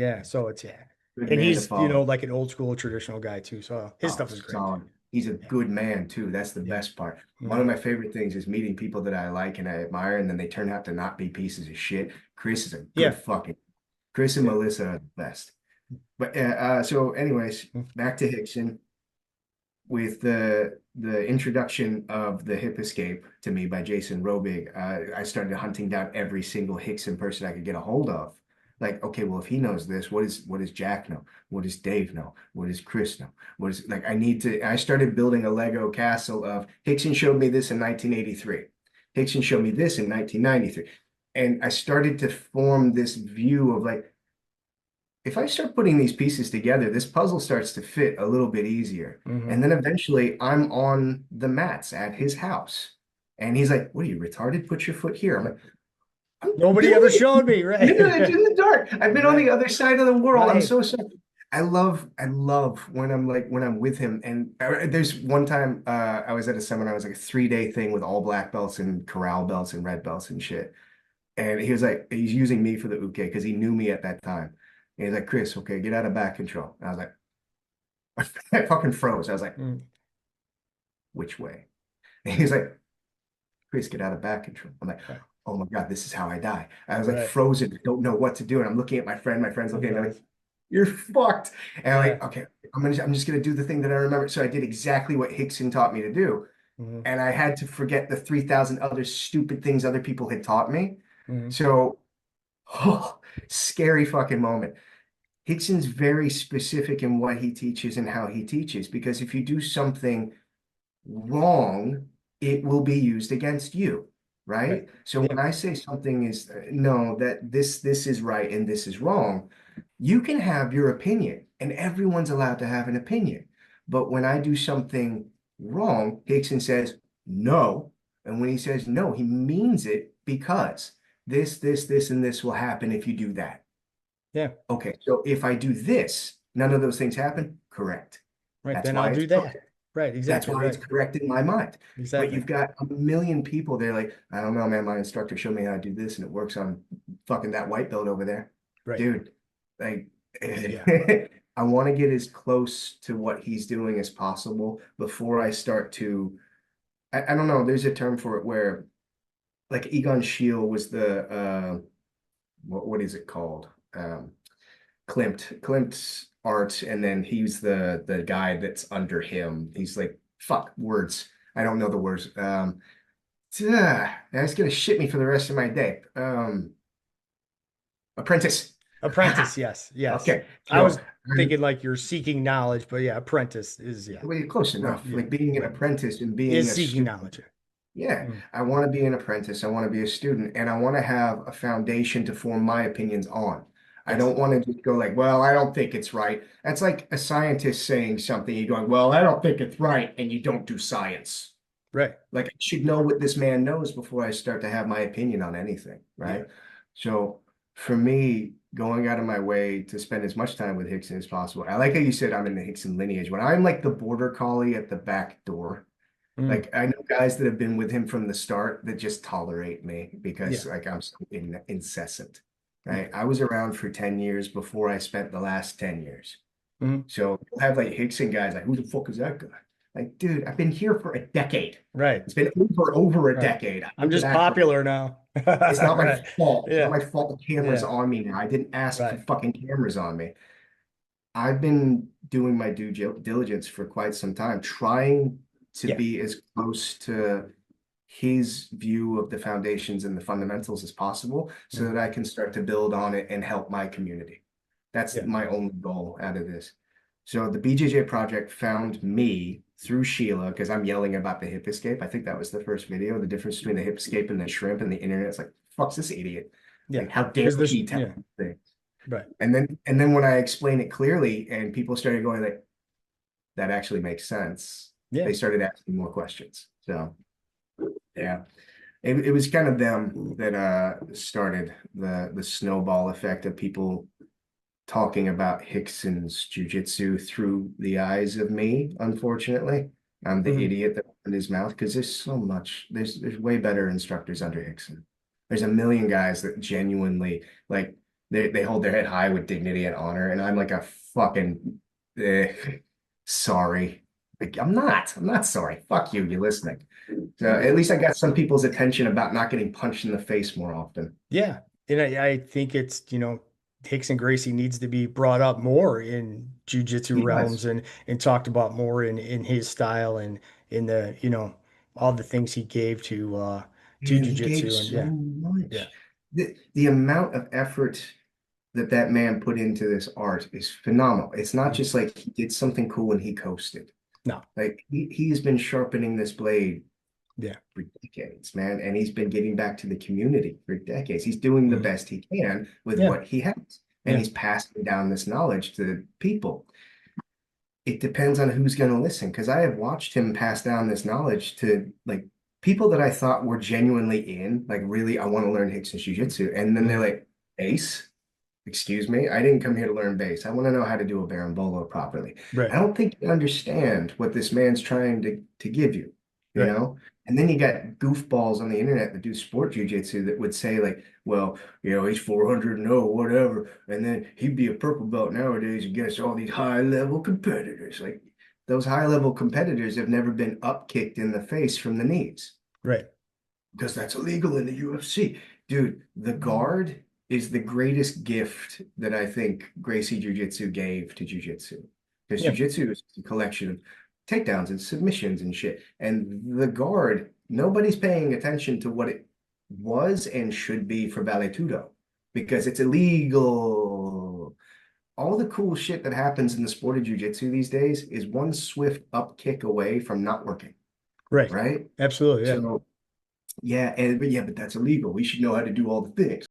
Yeah, so it's Good and man to he's follow. like an old school traditional guy too. So his Oh, stuff is great. solid. He's a Yeah, good man too. That's the yeah, best part. One of mhm, my favorite things is meeting people that I like and I admire, and then they turn out to not be pieces of shit. Chris is a good yeah, fucking. Chris and yeah. Melissa are the best. But so anyways, Mm. back to Hickson with the introduction of the Hip Escape to me by Jason Robig. I started hunting down every single Hickson person I could get a hold of. Like, okay, well, if he knows this, what does Jack know? What does Dave know? What does Chris know? What is like I need to I started building a Lego castle of Hickson showed me this in 1983. Hickson showed me this in 1993. And I started to form this view of like, if I start putting these pieces together, this puzzle starts to fit a little bit easier. Hmm. And then eventually I'm on the mats at his house. And he's like, what are you, retarded? Put your foot here. I'm like, I'm Nobody ever building it showed me, in right? the dark. I've been on the Right, other side of the world. I'm right. so sorry. I love when I'm with him. And there's one time I was at a seminar, it was like a 3 day thing with all black belts and corral belts and red belts and shit. And he was like, he's using me for the uke because he knew me at that time. And he's like, Chris, okay, get out of back control. And I was like, I fucking froze. I was like, Mm, which way? And he's like, Chris, get out of back control. I'm like, right, oh my God, this is how I die. I was like right. frozen, don't know what to do. And I'm looking at my friend, my friend's He looking at me knows. like, you're fucked. And I'm Yeah. like, okay, I'm just gonna do the thing that I remember. So I did exactly what Hickson taught me to do. Hmm. And I had to forget the 3,000 other stupid things other people had taught me. Hmm. So, oh, scary fucking moment. Hickson's very specific in what he teaches and how he teaches, because if you do something wrong, it will be used against you, Right. right? So Yeah. when I say something is no, that this is right and this is wrong, you can have your opinion, and everyone's allowed to have an opinion. But when I do something wrong, Hickson says no, and when he says no, he means it because this, and this will happen if you do that. Yeah. Okay, so if I do this, none of those things happen? Correct. Right. That's Then I'll why it's do that. correct. Right. That's Exactly. why it's Right. correct in my mind. But Exactly. you've got a million people, they're like, I don't know, man, my instructor showed me how to do this and it works on fucking that white belt over there. Right. Dude, like, Yeah. I want to get as close to what he's doing as possible before I start to, I don't know, there's a term for it where, like, Egon Schiele was the, what is it called? Klimt's art, and then he's the guy that's under him. He's like, fuck words. I don't know the words. That's gonna shit me for the rest of my day. Apprentice. Apprentice. Yes. Yes. Okay, I so was thinking like you're seeking knowledge, but yeah, apprentice is yeah. well, you're close Right. enough. Yeah. Like being an Right. apprentice and being Is a seeking student. knowledge. Yeah, Mm. I want to be an apprentice. I want to be a student, and I want to have a foundation to form my opinions on. I Yes. don't want to just go like, well, I don't think it's right. That's like a scientist saying something. You're going, well, I don't think it's right, and you don't do science. Right. Like I should know what this man knows before I start to have my opinion on anything, Yeah. right? So for me, going out of my way to spend as much time with Hickson as possible. I like how you said I'm in the Hickson lineage. When I'm like the border collie at the back door, Mm. like I know guys that have been with him from the start that just tolerate me Yeah. because like I'm so incessant, Yeah. right? I was around for 10 years before I spent the last 10 years. Mhm. So you'll have like Hickson guys like, who the fuck is that guy? Like, dude, I've been here for a decade. Right. It's been over a Right. decade. I I'm went to just that for popular now. it's not my Right. fault. It's not Yeah. my fault the camera's Yeah. on me now. I didn't ask for Right. fucking cameras on me. I've been doing my due diligence for quite some time, trying to Yeah. be as close to his view of the foundations and the fundamentals as possible so Mhm. that I can start to build on it and help my community. That's Yeah. my only goal out of this. So the BJJ project found me through Sheila because I'm yelling about the hip escape. I think that was the first video, the difference between the hip escape and the shrimp and the internet. It's like, fuck's this idiot? Yeah. Like, how dare Because this, he tell yeah. me things? Right. And then when I explain it clearly and people started going like, that actually makes sense, Yeah. they started asking more questions. So yeah. It was kind of them that started the snowball effect of people talking about Hickson's jujitsu through the eyes of me, unfortunately. I'm the Mhm. idiot that opened his mouth because there's so much, there's way better instructors under Hickson. There's a million guys that genuinely like They hold their head high with dignity and honor, and I'm like a fucking eh, sorry. Like, I'm not sorry. Fuck you, you're listening. So at least I got some people's attention about not getting punched in the face more often. Yeah. And I think it's, Rickson Gracie needs to be brought up more in jujitsu He does. realms and talked about more in his style and in the, all the things he gave to And he gave jujitsu. And so yeah, yeah, much. The amount of effort that that man put into this art is phenomenal. It's not mhm. just like he did something cool and he coasted. No, Like he's been sharpening this blade yeah, for decades, man, and he's been giving back to the community for decades. He's doing the mhm. best he can with Yeah, what he has, and yeah, he's passing down this knowledge to people. It depends on who's going to listen, because I have watched him pass down this knowledge to like people that I thought were genuinely like really, I want to learn Hickson Jiu-Jitsu, and then they're mhm. like, Ace. Excuse me, I didn't come here to learn bass. I want to know how to do a berimbolo properly. I Right, don't think you understand what this man's trying to give you, you right, know? And then you got goofballs on the internet that do sport jujitsu that would say like, well, he's 400 and 0, whatever, and then he'd be a purple belt nowadays against all these high level competitors. Like those high level competitors have never been up kicked in the face from the knees right. because that's illegal in the UFC. Dude, the guard is the greatest gift that I think Gracie Jiu-Jitsu gave to Jiu-Jitsu. Because Yeah, Jiu-Jitsu is a collection of takedowns and submissions and shit. And the guard, nobody's paying attention to what it was and should be for Vale Tudo because it's illegal. All the cool shit that happens in the sport of Jiu-Jitsu these days is one swift up kick away from not working, right. right? Absolutely. Yeah. So yeah, but that's illegal. We should know how to do all the things.